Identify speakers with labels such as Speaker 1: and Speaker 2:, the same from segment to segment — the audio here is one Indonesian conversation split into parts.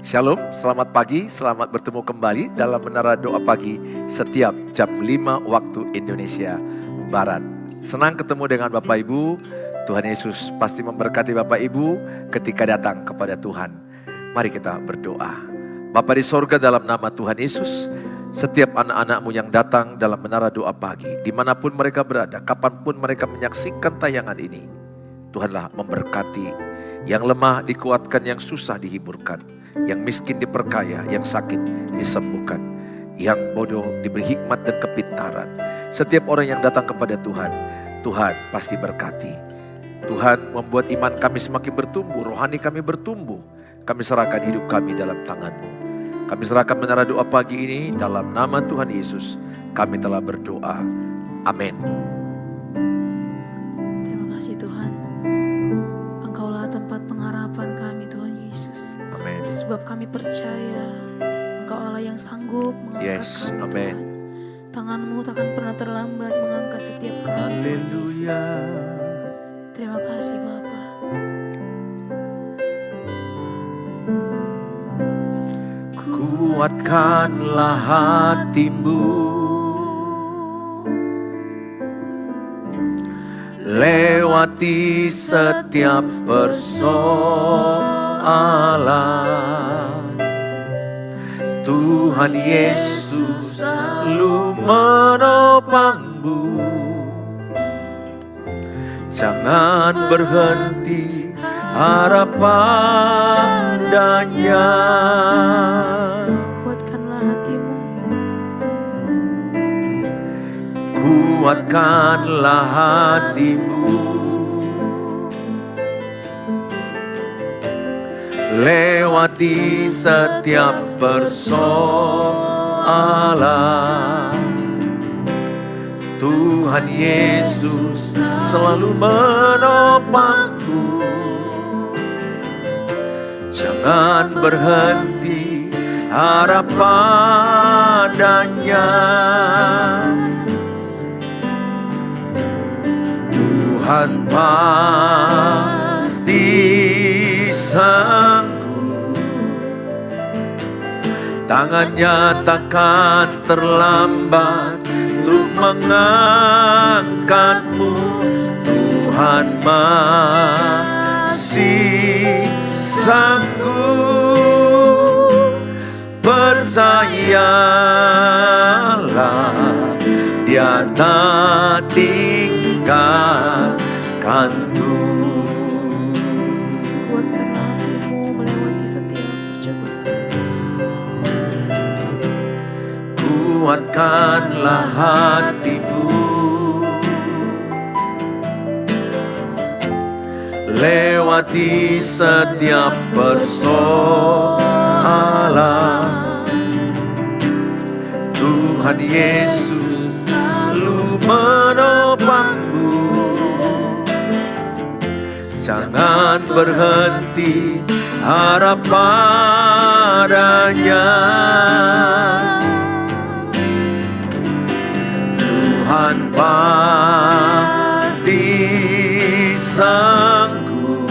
Speaker 1: Shalom, selamat pagi, selamat bertemu kembali dalam Menara Doa Pagi setiap jam 5 waktu Indonesia Barat. Senang ketemu dengan Bapak Ibu. Tuhan Yesus pasti memberkati Bapak Ibu ketika datang kepada Tuhan. Mari kita berdoa. Bapa di sorga, dalam nama Tuhan Yesus, setiap anak-anak-Mu yang datang dalam Menara Doa Pagi, dimanapun mereka berada, kapanpun mereka menyaksikan tayangan ini, Tuhanlah memberkati. Yang lemah dikuatkan, yang susah dihiburkan, yang miskin diperkaya, yang sakit disembuhkan, yang bodoh diberi hikmat dan kepintaran. Setiap orang yang datang kepada Tuhan, Tuhan pasti berkati. Tuhan membuat iman kami semakin bertumbuh, rohani kami bertumbuh. Kami serahkan hidup kami dalam tangan-Mu. Kami serahkan Menara Doa Pagi ini dalam nama Tuhan Yesus. Kami telah berdoa. Amin.
Speaker 2: Terima kasih Tuhan. Engkaulah tempat pengharapan kami Tuhan Yesus.
Speaker 1: Amin.
Speaker 2: Sebab kami percaya Engkau Allah yang sanggup mengangkat kami
Speaker 1: amin.
Speaker 2: Tuhan. Tangan-Mu takkan pernah terlambat mengangkat setiap kami Tuhan Yesus. Terima kasih Bapa.
Speaker 1: Kuatkanlah hatimu, lewati setiap persoalan. Tuhan Yesus selalu menopangmu. Jangan berhenti harap padanya.
Speaker 2: Kuatkanlah hatimu,
Speaker 1: kuatkanlah hatimu, lewati setiap persoalan. Tuhan Yesus selalu menopangmu. Jangan berhenti harap padanya. Tuhan pasti sanggup, tangannya takkan terlambat untuk mengangkatmu. Tuhan masih sanggup, percayalah, Dia tak tinggalkanmu.
Speaker 2: kuatkanlah hatimu melewati setiap percobaan.
Speaker 1: Kuatkanlah hatimu, lewati setiap persoalan. Tuhan Yesus selalu menopangmu. Jangan berhenti harap padanya. Tuhan pasti sanggup,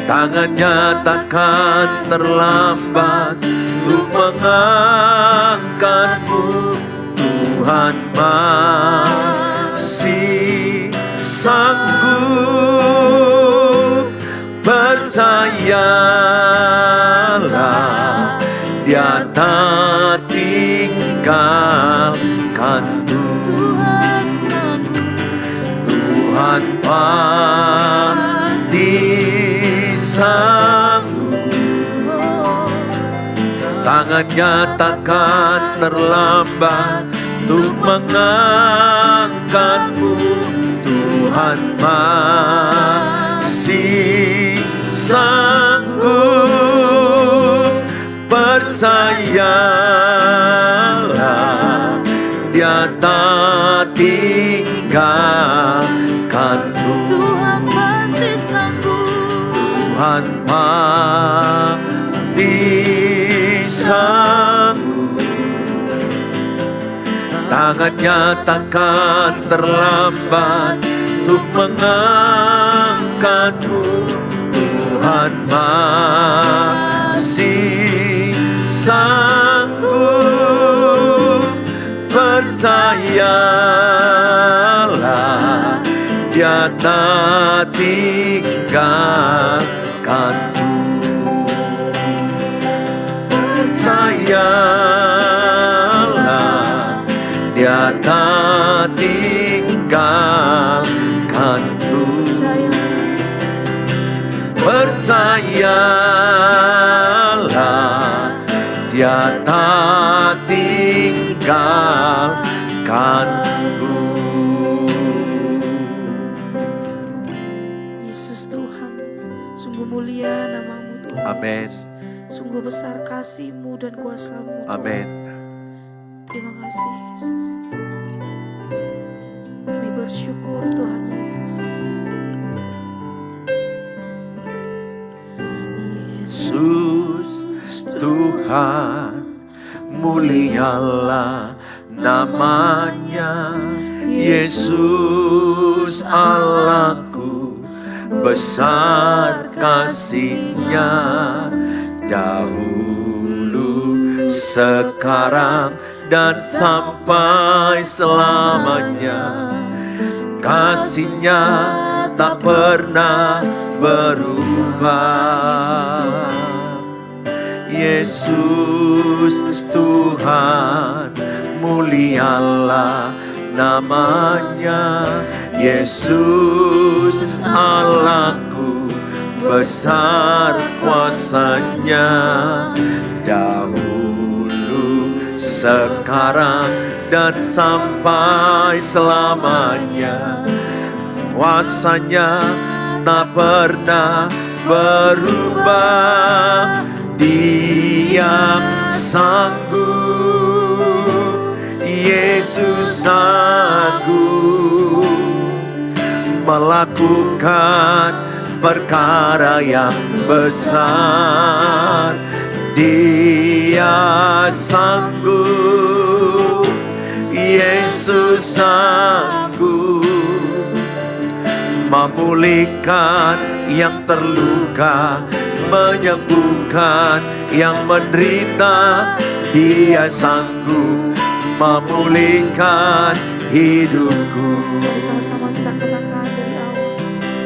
Speaker 1: tangannya takkan terlambat untuk mengangkatmu. Tuhan masih sanggup, percayalah, Dia tak tinggalkanmu.
Speaker 2: Tuhan sanggup,
Speaker 1: Tuhan pasti sanggup, tangannya takkan terlambat untuk mengangkatmu. Tuhan masih sanggup, percayalah, Dia tak tinggalkanmu.
Speaker 2: Tuhan pasti sanggup,
Speaker 1: Tuhan pasti sanggup, tangannya takkan terlambat untuk mengangkatmu. Tuhan masih sanggup. Percayalah, Dia tak tinggalkanmu. Percayalah, Dia tak tinggalkanmu. Percayalah, Dia tak tinggalkanmu.
Speaker 2: Yesus Tuhan, sungguh mulia nama-Mu Tuhan.
Speaker 1: Amin.
Speaker 2: Yesus. Sungguh besar kasih-Mu dan kuasa-Mu Tuhan.
Speaker 1: Amin.
Speaker 2: Terima kasih Yesus. Kami bersyukur Tuhan Yesus.
Speaker 1: Yesus Tuhan, mulialah namanya. Yesus Allahku, besar kasih-Nya. Dahulu, sekarang, dan sampai selamanya. Kasih-Nya tak pernah berubah. Yesus Tuhan, mulialah namanya. Yesus Allahku, besar kuasa-Nya. Dahulu, sekarang, dan sampai selamanya. Kuasa-Nya tak pernah berubah. Dia sanggup, Yesus sanggup melakukan perkara yang besar. Dia sanggup, Yesus sanggup memulihkan yang terluka, menyembuhkan yang menderita. Dia sanggup memulihkan hidupku.
Speaker 2: Mari sama-sama kita katakan dari awal.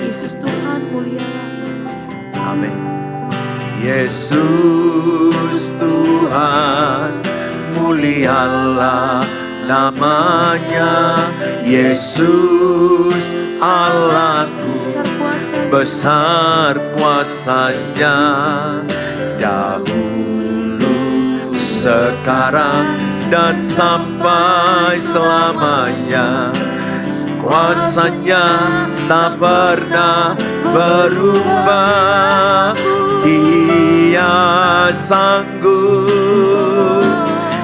Speaker 2: Yesus Tuhan, mulialah.
Speaker 1: Amin. Yesus Tuhan, mulialah namanya. Yesus Allahku,
Speaker 2: Besar kuasa,
Speaker 1: besar kuasa-Nya. Dahulu, sekarang, dan sampai selamanya. Kuasa-Nya tak pernah berubah. Dia sanggup,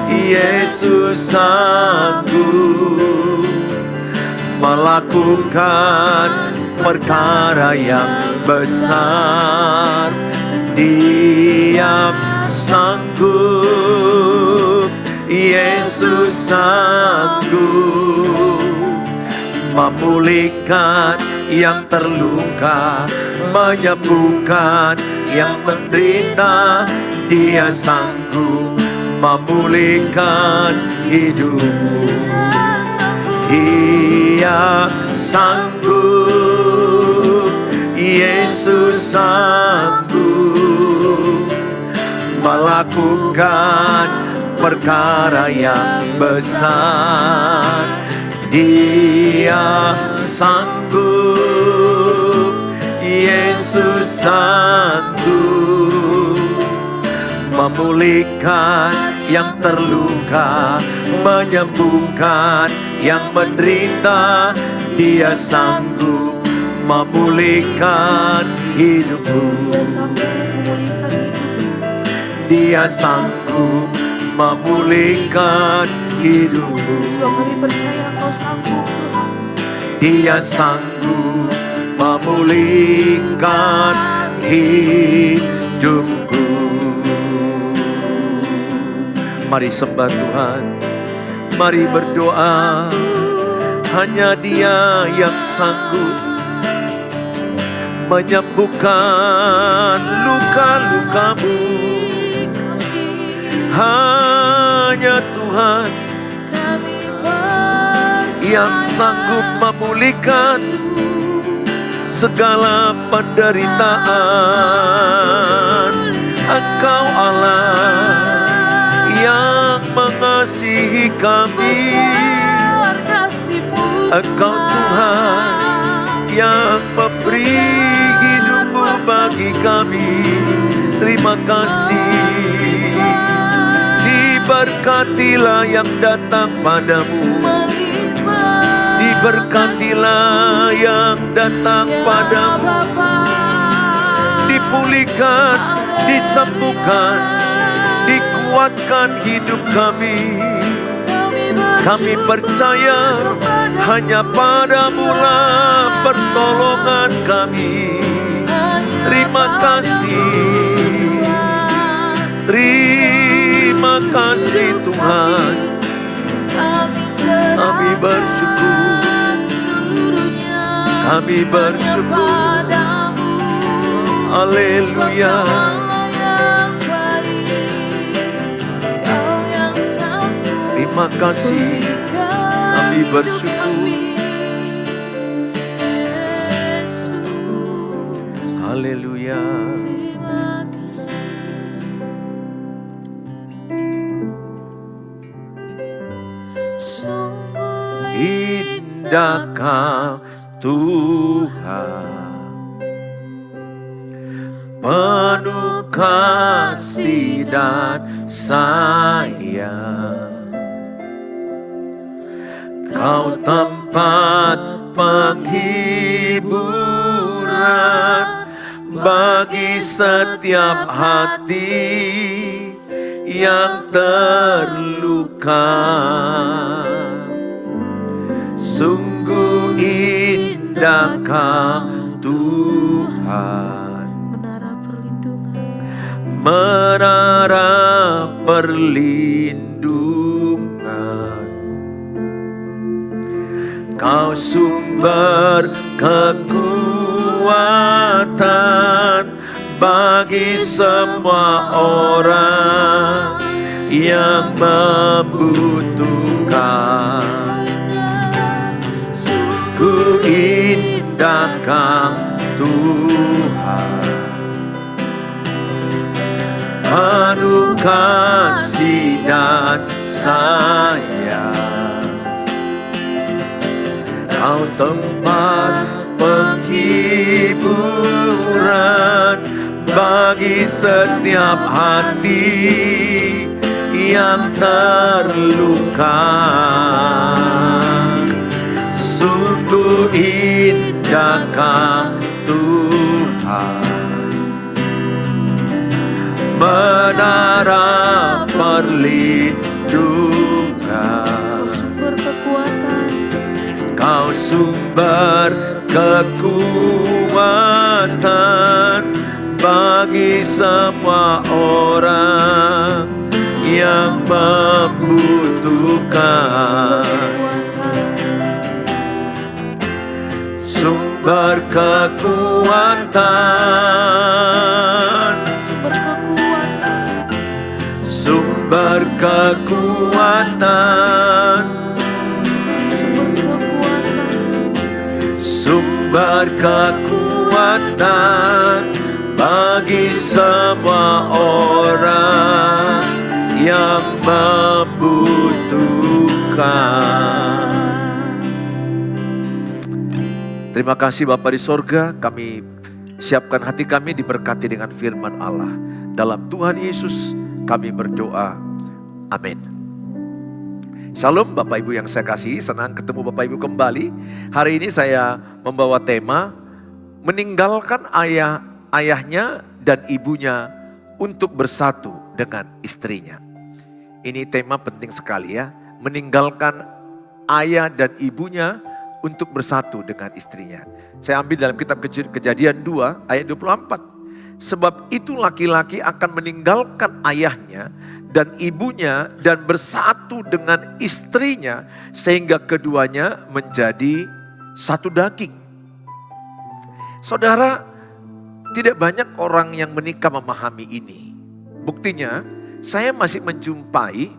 Speaker 1: Yesus sanggup melakukan perkara yang besar. Dia sanggup, Yesus sanggup memulihkan yang terluka, menyembuhkan yang menderita. Dia sanggup memulihkan hidupmu. Dia sanggup, Yesus sanggup melakukan perkara yang besar. Dia sanggup, Yesus sanggup memulihkan yang terluka, menyembuhkan yang menderita. Dia sanggup memulihkan hidupmu.
Speaker 2: Dia sanggup memulihkan hidupmu.
Speaker 1: Dia sanggup memulihkan hidupmu.
Speaker 2: Sebab kami percaya Engkau sanggup, Tuhan.
Speaker 1: Dia sanggup memulihkan hidupku. Mari sembah Tuhan, mari berdoa. Hanya Dia yang sanggup menyembuhkan luka-lukamu. Hanya Tuhan yang sanggup memulihkan segala penderitaan. Engkau Allah yang mengasihi kami. Engkau Tuhan yang memberi hidupmu bagi kami. Terima kasih. Diberkatilah yang datang padamu. Diberkatilah yang datang padamu. Dipulihkan, disembuhkan, dikuatkan hidup kami. Kami percaya hanya padamu-lah pertolongan kami. Terima kasih. Terima kasih Tuhan. Kami bersyukur. Kami bersyukur. Haleluya. Terima kasih. Kami bersyukur. Haleluya. Indah Kau Tuhan, penuh kasih dan sayang. Kau tempat penghiburan bagi setiap hati yang terluka. Sungguh indah Kau Tuhan,
Speaker 2: menara perlindungan,
Speaker 1: menara perlindungan. Kau sumber kekuatan bagi semua orang yang membutuhkan. Ku indah Kau Tuhan, penuh kasih dan sayang. Kau tempat penghiburan bagi setiap hati yang terluka. Sungguh indah Kau Tuhan, menara perlindungan. Kau sumber kekuatan bagi semua orang yang membutuhkan. Sumber kekuatan, sumber kekuatan, sumber kekuatan bagi semua orang yang membutuhkan. Terima kasih Bapa di sorga, kami siapkan hati kami diberkati dengan firman Allah. Dalam Tuhan Yesus kami berdoa. Amin. Salam Bapak Ibu yang saya kasihi, senang ketemu Bapak Ibu kembali. Hari ini saya membawa tema meninggalkan ayahnya dan ibunya untuk bersatu dengan istrinya. Ini tema penting sekali ya, meninggalkan ayah dan ibunya untuk bersatu dengan istrinya. Saya ambil dalam kitab Kejadian 2 ayat 24. Sebab itu laki-laki akan meninggalkan ayahnya dan ibunya dan bersatu dengan istrinya sehingga keduanya menjadi satu daging. Saudara, Tidak banyak orang yang menikah memahami ini. Buktinya, saya masih menjumpai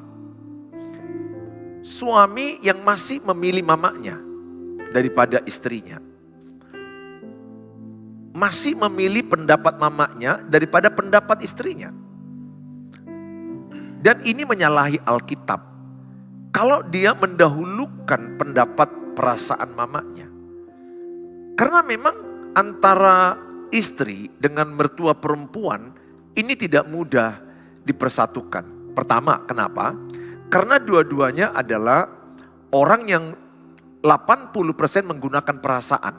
Speaker 1: suami yang masih memilih mamanya daripada istrinya. Masih memilih pendapat mamanya daripada pendapat istrinya. Dan ini menyalahi Alkitab. Kalau dia mendahulukan pendapat perasaan mamanya. Karena memang antara istri dengan mertua perempuan ini tidak mudah dipersatukan. Pertama, kenapa? Karena dua-duanya adalah orang yang 80% menggunakan perasaan.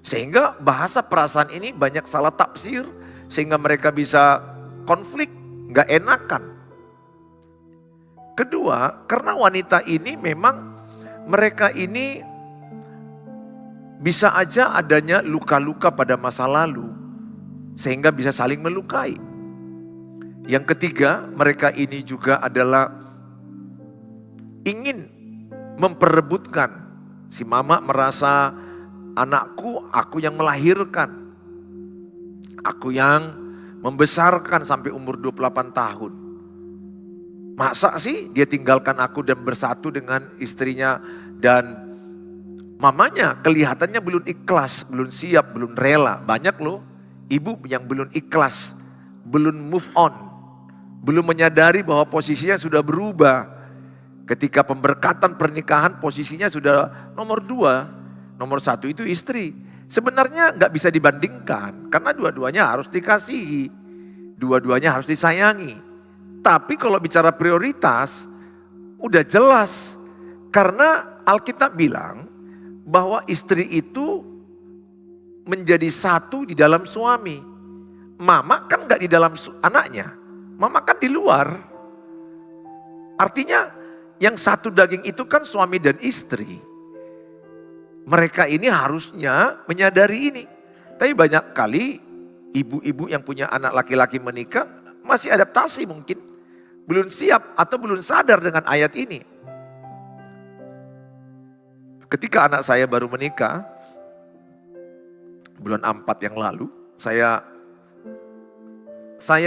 Speaker 1: Sehingga bahasa perasaan ini banyak salah tafsir. Sehingga mereka bisa konflik, gak enakan. Kedua, karena wanita ini memang mereka ini bisa aja adanya luka-luka pada masa lalu. Sehingga bisa saling melukai. Yang ketiga, mereka ini juga adalah ingin memperebutkan. Si mama merasa anakku, aku yang melahirkan. Aku yang membesarkan sampai umur 28 tahun. Masa sih dia tinggalkan aku dan bersatu dengan istrinya dan mamanya kelihatannya belum ikhlas, belum siap, belum rela. Banyak loh ibu yang belum ikhlas, belum move on, belum menyadari bahwa posisinya sudah berubah. Ketika pemberkatan pernikahan posisinya sudah nomor 2, nomor 1 itu istri. Sebenarnya nggak bisa dibandingkan karena dua-duanya harus dikasihi, dua-duanya harus disayangi. Tapi kalau bicara prioritas, udah jelas. Karena Alkitab bilang bahwa istri itu menjadi satu di dalam suami. Mama kan gak di dalam anaknya, mama kan di luar. Artinya yang satu daging itu kan suami dan istri. Mereka ini harusnya menyadari ini. Tapi banyak kali ibu-ibu yang punya anak laki-laki menikah masih adaptasi mungkin. Belum siap atau belum sadar dengan ayat ini. Ketika anak saya baru menikah, bulan 4 yang lalu, saya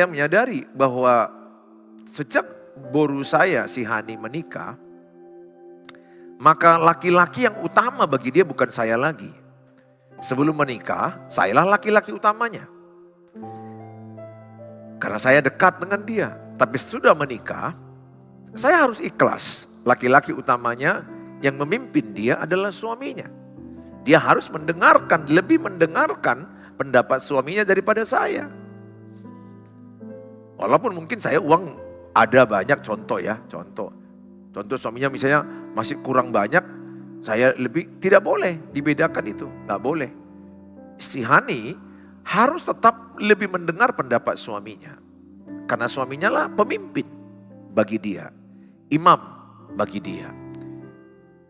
Speaker 1: menyadari bahwa sejak boru saya si Hani menikah, maka laki-laki yang utama bagi dia bukan saya lagi. Sebelum menikah, sayalah laki-laki utamanya. Karena saya dekat dengan dia. Tapi sudah menikah, saya harus ikhlas. Laki-laki utamanya yang memimpin dia adalah suaminya. Dia harus mendengarkan, lebih mendengarkan pendapat suaminya daripada saya. Walaupun mungkin saya uang ada banyak, contoh ya, contoh suaminya misalnya masih kurang banyak, saya lebih, tidak boleh dibedakan itu, gak boleh. Si Hani harus tetap lebih mendengar pendapat suaminya. Karena suaminya lah pemimpin bagi dia, imam bagi dia.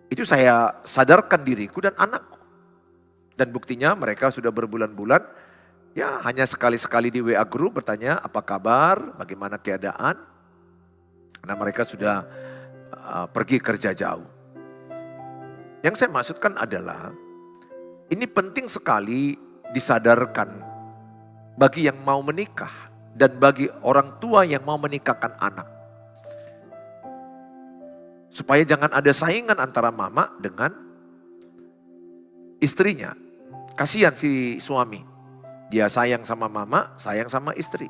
Speaker 1: Itu saya sadarkan diriku dan anakku. Dan buktinya mereka sudah berbulan-bulan, ya hanya sekali-sekali di WA group bertanya apa kabar, bagaimana keadaan. Karena mereka sudah pergi kerja jauh. Yang saya maksudkan adalah, ini penting sekali disadarkan bagi yang mau menikah. Dan bagi orang tua yang mau menikahkan anak. Supaya jangan ada saingan antara mama dengan istrinya. Kasihan si suami. Dia sayang sama mama, sayang sama istri.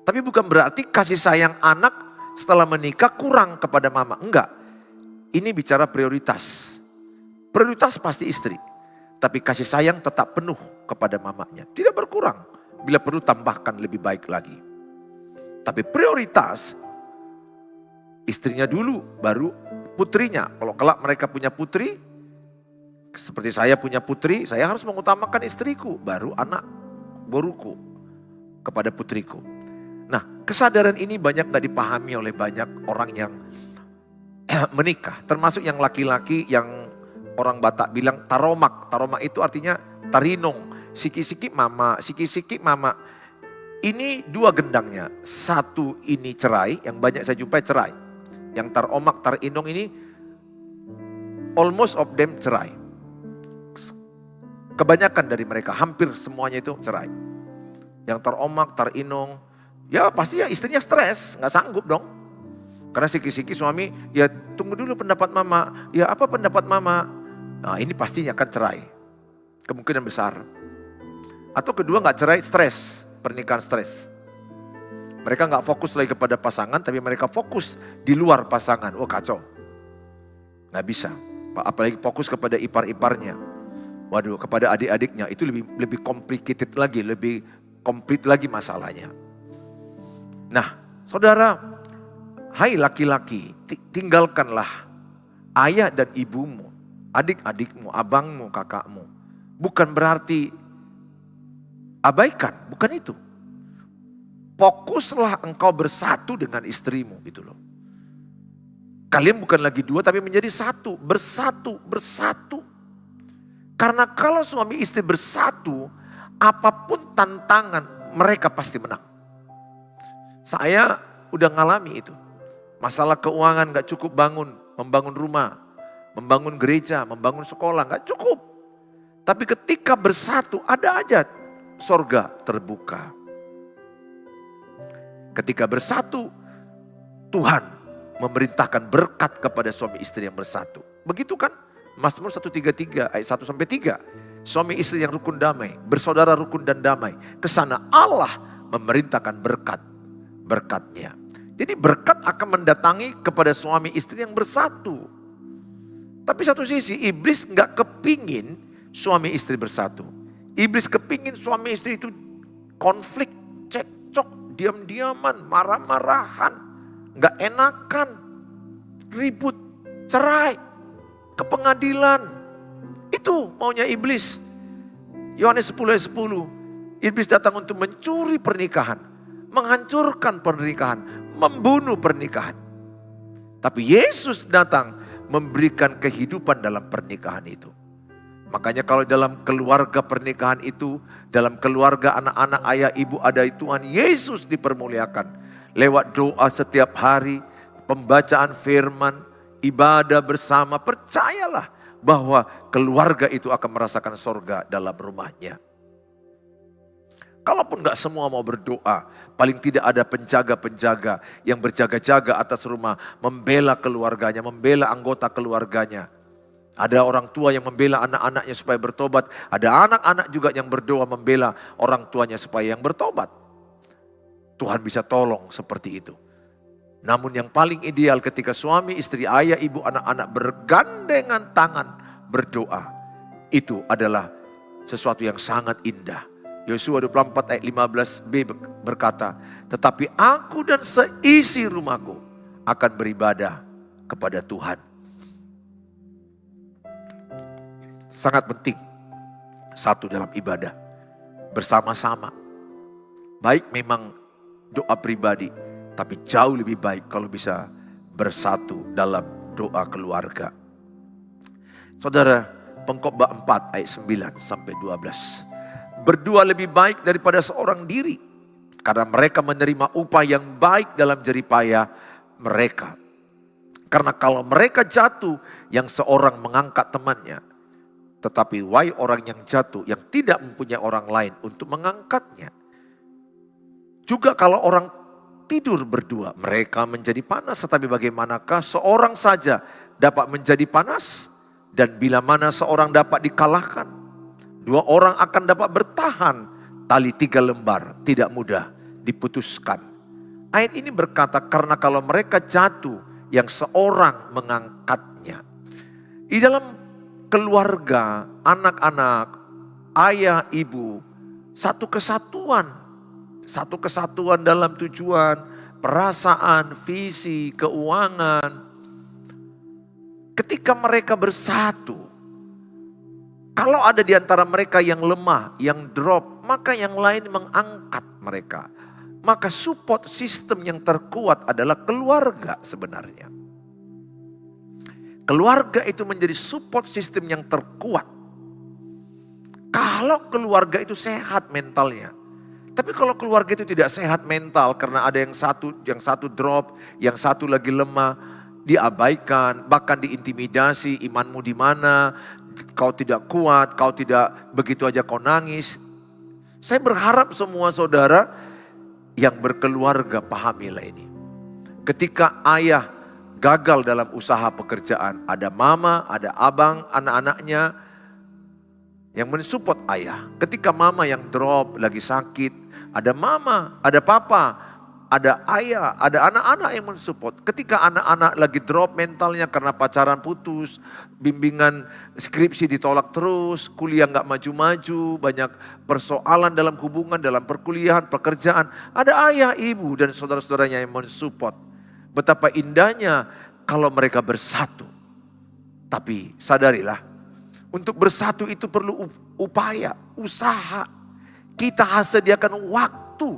Speaker 1: Tapi bukan berarti kasih sayang anak setelah menikah kurang kepada mama. Enggak. Ini bicara prioritas. Prioritas pasti istri. Tapi kasih sayang tetap penuh kepada mamanya. Tidak berkurang. Bila perlu tambahkan lebih baik lagi. Tapi prioritas istrinya dulu, baru putrinya. Kalau kelak mereka punya putri, seperti saya punya putri, saya harus mengutamakan istriku, baru anak boruku kepada putriku. Nah, kesadaran ini banyak gak dipahami oleh banyak orang yang menikah. Termasuk yang laki-laki yang orang Batak bilang taromak. Taromak itu artinya tarinong. Siki-siki mama, siki-siki mama. Ini dua gendangnya. Satu ini cerai, yang banyak saya jumpai cerai. Yang taromak, tarinong ini almost of them cerai. Kebanyakan dari mereka, hampir semuanya itu cerai. Yang teromak, terinung, ya pasti ya istrinya stres, gak sanggup dong. Karena siki-siki suami, ya tunggu dulu pendapat mama, ya apa pendapat mama? Nah ini pastinya akan cerai, kemungkinan besar. Atau kedua gak cerai, stres, pernikahan stres. Mereka gak fokus lagi kepada pasangan, tapi mereka fokus di luar pasangan. Oh kacau, gak bisa. Apalagi fokus kepada ipar-iparnya. Waduh, kepada adik-adiknya itu lebih complicated lagi, lebih komplit lagi masalahnya. Nah, saudara, hai laki-laki, tinggalkanlah ayah dan ibumu, adik-adikmu, abangmu, kakakmu. Bukan berarti abaikan, bukan itu. Fokuslah engkau bersatu dengan istrimu, gitu loh. Kalian bukan lagi dua, tapi menjadi satu, bersatu. Karena kalau suami istri bersatu, apapun tantangan, mereka pasti menang. Saya udah ngalami itu. Masalah keuangan gak cukup membangun rumah, membangun gereja, membangun sekolah, gak cukup. Tapi ketika bersatu, ada aja sorga terbuka. Ketika bersatu, Tuhan memerintahkan berkat kepada suami istri yang bersatu. Begitu kan? Mazmur 133 ayat 1-3. Suami istri yang rukun damai, bersaudara rukun dan damai. Kesana Allah memerintahkan berkatnya. Jadi berkat akan mendatangi kepada suami istri yang bersatu. Tapi satu sisi iblis gak kepingin suami istri bersatu. Iblis kepingin suami istri itu konflik, cekcok, diam-diaman, marah-marahan, gak enakan, ribut, cerai. Ke pengadilan. Itu maunya iblis. Yohanes 10 ayat 10. Iblis datang untuk mencuri pernikahan. Menghancurkan pernikahan. Membunuh pernikahan. Tapi Yesus datang memberikan kehidupan dalam pernikahan itu. Makanya kalau dalam keluarga pernikahan itu, dalam keluarga anak-anak ayah ibu ada Tuhan Yesus dipermuliakan. Lewat doa setiap hari, pembacaan firman, ibadah bersama, percayalah bahwa keluarga itu akan merasakan sorga dalam rumahnya. Kalaupun gak semua mau berdoa, paling tidak ada penjaga-penjaga yang berjaga-jaga atas rumah, membela keluarganya, membela anggota keluarganya. Ada orang tua yang membela anak-anaknya supaya bertobat, ada anak-anak juga yang berdoa membela orang tuanya supaya yang bertobat. Tuhan bisa tolong seperti itu. Namun yang paling ideal ketika suami, istri, ayah, ibu, anak-anak bergandengan tangan berdoa. Itu adalah sesuatu yang sangat indah. Yosua 24 ayat 15b berkata, tetapi aku dan seisi rumahku akan beribadah kepada Tuhan. Sangat penting satu dalam ibadah. Bersama-sama. Baik memang doa pribadi. Tapi jauh lebih baik kalau bisa bersatu dalam doa keluarga. Saudara, Pengkhotbah 4 ayat 9-12. Berdua lebih baik daripada seorang diri. Karena mereka menerima upah yang baik dalam jeripaya mereka. Karena kalau mereka jatuh, yang seorang mengangkat temannya. Tetapi wahai orang yang jatuh, yang tidak mempunyai orang lain untuk mengangkatnya. Juga kalau orang tidur berdua, mereka menjadi panas. Tetapi bagaimanakah seorang saja dapat menjadi panas? Dan bila mana seorang dapat dikalahkan? Dua orang akan dapat bertahan. Tali 3 lembar tidak mudah diputuskan. Ayat ini berkata karena kalau mereka jatuh, yang seorang mengangkatnya. Di dalam keluarga, anak-anak, ayah, ibu, satu kesatuan. Satu kesatuan dalam tujuan, perasaan, visi, keuangan. Ketika mereka bersatu, kalau ada di antara mereka yang lemah, yang drop, maka yang lain mengangkat mereka. Maka support system yang terkuat adalah keluarga sebenarnya. Keluarga itu menjadi support system yang terkuat. Kalau keluarga itu sehat mentalnya. Tapi kalau keluarga itu tidak sehat mental karena ada yang satu drop, yang satu lagi lemah, diabaikan, bahkan diintimidasi, imanmu di mana, kau tidak kuat, kau tidak begitu aja kau nangis. Saya berharap semua saudara yang berkeluarga pahamilah ini. Ketika ayah gagal dalam usaha pekerjaan, ada mama, ada abang, anak-anaknya yang mensupport ayah. Ketika mama yang drop, lagi sakit, ada mama, ada papa, ada ayah, ada anak-anak yang mensupport. Ketika anak-anak lagi drop mentalnya karena pacaran putus, bimbingan skripsi ditolak terus, kuliah nggak maju-maju, banyak persoalan dalam hubungan, dalam perkuliahan, pekerjaan. Ada ayah, ibu, dan saudara-saudaranya yang mensupport. Betapa indahnya kalau mereka bersatu. Tapi sadarilah, untuk bersatu itu perlu upaya, usaha. Kita harus sediakan waktu.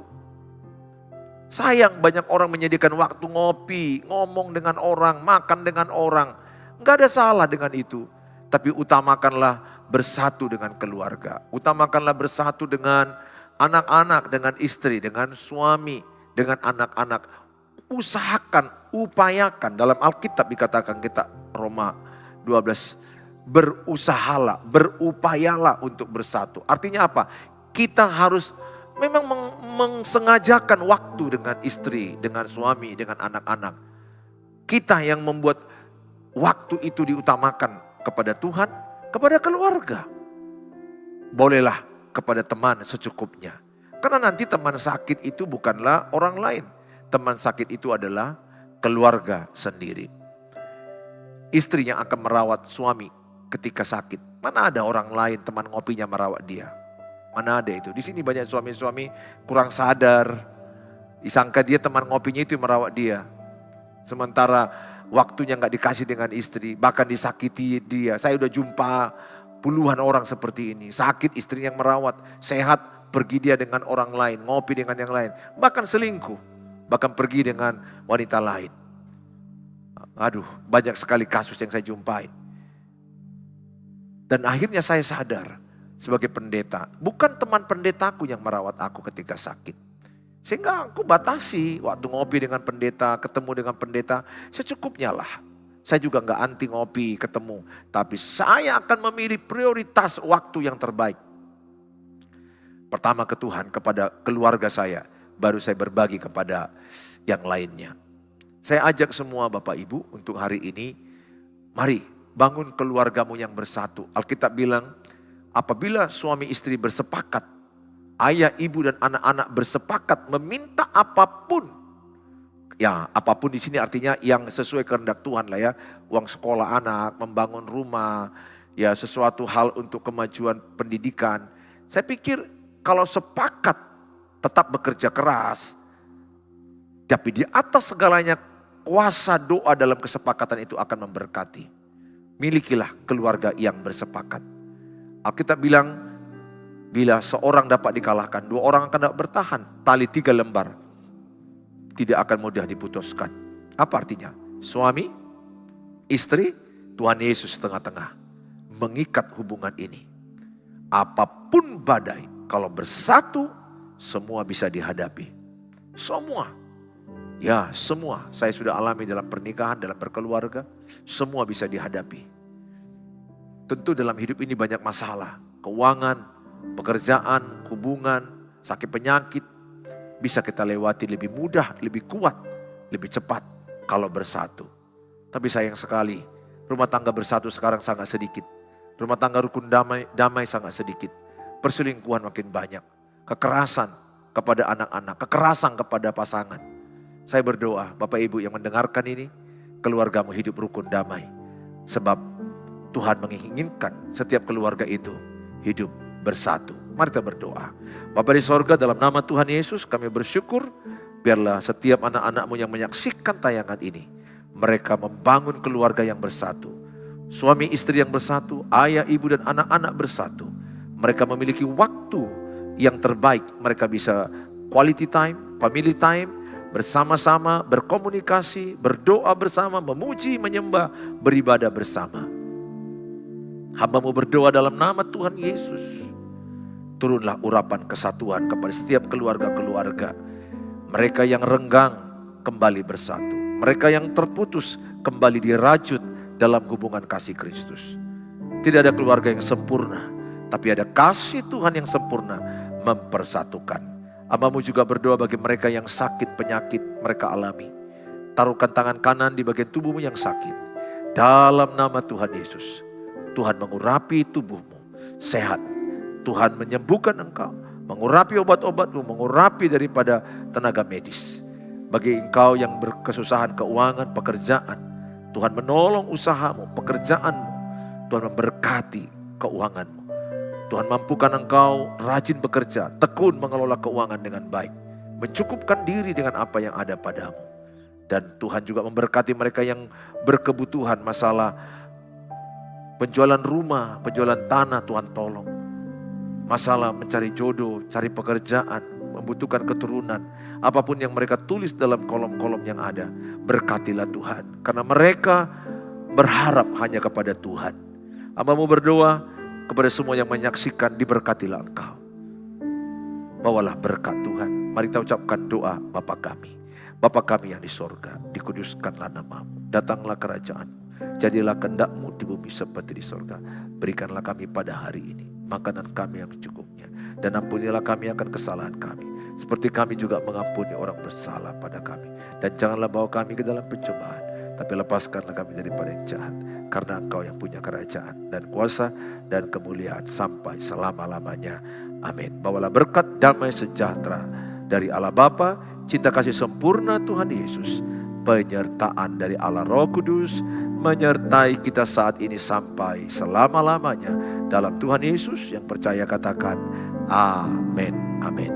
Speaker 1: Sayang banyak orang menyediakan waktu ngopi, ngomong dengan orang, makan dengan orang. Enggak ada salah dengan itu. Tapi utamakanlah bersatu dengan keluarga. Utamakanlah bersatu dengan anak-anak, dengan istri, dengan suami, dengan anak-anak. Usahakan, upayakan. Dalam Alkitab dikatakan kita Roma 12. Berusahalah, berupayalah untuk bersatu. Artinya apa? Kita harus memang mensengajakan waktu dengan istri, dengan suami, dengan anak-anak. Kita yang membuat waktu itu diutamakan kepada Tuhan, kepada keluarga. Bolehlah kepada teman secukupnya. Karena nanti teman sakit itu bukanlah orang lain. Teman sakit itu adalah keluarga sendiri. Istri yang akan merawat suami ketika sakit. Mana ada orang lain teman ngopinya merawat dia? Mana ada itu? Di sini banyak suami-suami kurang sadar. Disangka dia teman ngopinya itu yang merawat dia. Sementara waktunya nggak dikasih dengan istri. Bahkan disakiti dia. Saya udah jumpa puluhan orang seperti ini. Sakit istri yang merawat. Sehat pergi dia dengan orang lain. Ngopi dengan yang lain. Bahkan selingkuh. Bahkan pergi dengan wanita lain. Aduh, banyak sekali kasus yang saya jumpai. Dan akhirnya saya sadar sebagai pendeta, bukan teman pendetaku yang merawat aku ketika sakit. Sehingga aku batasi waktu ngopi dengan pendeta, ketemu dengan pendeta, secukupnya lah. Saya juga nggak anti ngopi, ketemu. Tapi saya akan memilih prioritas waktu yang terbaik. Pertama ke Tuhan, kepada keluarga saya. Baru saya berbagi kepada yang lainnya. Saya ajak semua Bapak Ibu untuk hari ini, mari bangun keluargamu yang bersatu. Alkitab bilang, apabila suami istri bersepakat, ayah, ibu dan anak-anak bersepakat meminta apapun. Ya, apapun di sini artinya yang sesuai kehendak Tuhan lah ya. Uang sekolah anak, membangun rumah, ya sesuatu hal untuk kemajuan pendidikan. Saya pikir kalau sepakat tetap bekerja keras, tapi di atas segalanya kuasa doa dalam kesepakatan itu akan memberkati. Milikilah keluarga yang bersepakat. Alkitab bilang, bila seorang dapat dikalahkan, dua orang akan dapat bertahan. Tali 3 lembar tidak akan mudah diputuskan. Apa artinya? Suami, istri, Tuhan Yesus tengah-tengah mengikat hubungan ini. Apapun badai, kalau bersatu, semua bisa dihadapi. Semua. Ya, semua. Saya sudah alami dalam pernikahan, dalam berkeluarga. Semua bisa dihadapi. Tentu dalam hidup ini banyak masalah. Keuangan, pekerjaan, hubungan, sakit penyakit. Bisa kita lewati lebih mudah, lebih kuat, lebih cepat kalau bersatu. Tapi sayang sekali, rumah tangga bersatu sekarang sangat sedikit. Rumah tangga rukun damai sangat sedikit. Perselingkuhan makin banyak. Kekerasan kepada anak-anak, kekerasan kepada pasangan. Saya berdoa, Bapak Ibu yang mendengarkan ini, keluargamu hidup rukun damai. Sebab Tuhan menginginkan setiap keluarga itu hidup bersatu. Mari kita berdoa. Bapa di sorga, dalam nama Tuhan Yesus kami bersyukur, biarlah setiap anak-anak-Mu yang menyaksikan tayangan ini, mereka membangun keluarga yang bersatu. Suami istri yang bersatu, ayah, ibu dan anak-anak bersatu. Mereka memiliki waktu yang terbaik, mereka bisa quality time, family time, bersama-sama, berkomunikasi, berdoa bersama, memuji, menyembah, beribadah bersama. Hamba-Mu berdoa dalam nama Tuhan Yesus. Turunlah urapan kesatuan kepada setiap keluarga-keluarga. Mereka yang renggang kembali bersatu. Mereka yang terputus kembali dirajut dalam hubungan kasih Kristus. Tidak ada keluarga yang sempurna, tapi ada kasih Tuhan yang sempurna mempersatukan. Hambamu juga berdoa bagi mereka yang sakit penyakit mereka alami. Taruhkan tangan kanan di bagian tubuhmu yang sakit. Dalam nama Tuhan Yesus, Tuhan mengurapi tubuhmu sehat. Tuhan menyembuhkan engkau, mengurapi obat-obatmu, mengurapi daripada tenaga medis. Bagi engkau yang berkesusahan keuangan, pekerjaan, Tuhan menolong usahamu, pekerjaanmu. Tuhan memberkati keuanganmu. Tuhan mampukan engkau rajin bekerja, tekun mengelola keuangan dengan baik. Mencukupkan diri dengan apa yang ada padamu. Dan Tuhan juga memberkati mereka yang berkebutuhan masalah penjualan rumah, penjualan tanah, Tuhan tolong. Masalah mencari jodoh, cari pekerjaan, membutuhkan keturunan. Apapun yang mereka tulis dalam kolom-kolom yang ada, berkatilah Tuhan. Karena mereka berharap hanya kepada Tuhan. Hambamu berdoa kepada semua yang menyaksikan, diberkatilah engkau. Bawalah berkat Tuhan. Mari kita ucapkan doa Bapa kami. Bapa kami yang di sorga, dikuduskanlah namamu. Datanglah kerajaanmu. Jadilah kehendak-Mu di bumi seperti di sorga. Berikanlah kami pada hari ini makanan kami yang secukupnya. Dan ampunilah kami akan kesalahan kami, seperti kami juga mengampuni orang bersalah pada kami. Dan janganlah bawa kami ke dalam pencobaan, tapi lepaskanlah kami daripada yang jahat. Karena Engkau yang punya kerajaan dan kuasa dan kemuliaan sampai selama-lamanya. Amin. Bawalah berkat damai sejahtera dari Allah Bapa, cinta kasih sempurna Tuhan Yesus, penyertaan dari Allah Roh Kudus, menyertai kita saat ini sampai selama-lamanya. Dalam Tuhan Yesus yang percaya katakan amin. Amin.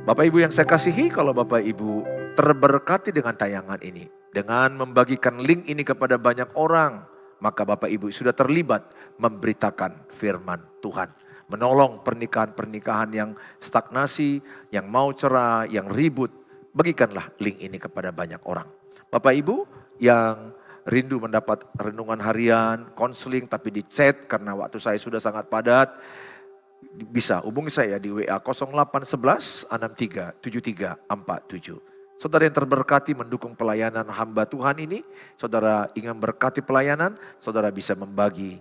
Speaker 1: Bapak Ibu yang saya kasihi, kalau Bapak Ibu terberkati dengan tayangan ini, dengan membagikan link ini kepada banyak orang, maka Bapak Ibu sudah terlibat memberitakan firman Tuhan. Menolong pernikahan-pernikahan yang stagnasi, yang mau cerai, yang ribut. Bagikanlah link ini kepada banyak orang. Bapak Ibu yang rindu mendapat renungan harian, konseling tapi di chat karena waktu saya sudah sangat padat, bisa hubungi saya di WA 0811 63 73 47. Saudara yang terberkati mendukung pelayanan hamba Tuhan ini, saudara ingin berkati pelayanan, saudara bisa membagi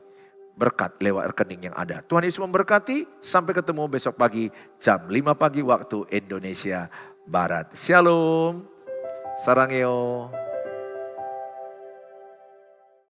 Speaker 1: berkat lewat rekening yang ada. Tuhan Yesus memberkati, sampai ketemu besok pagi jam 5 pagi waktu Indonesia Barat. Shalom, sarangeo.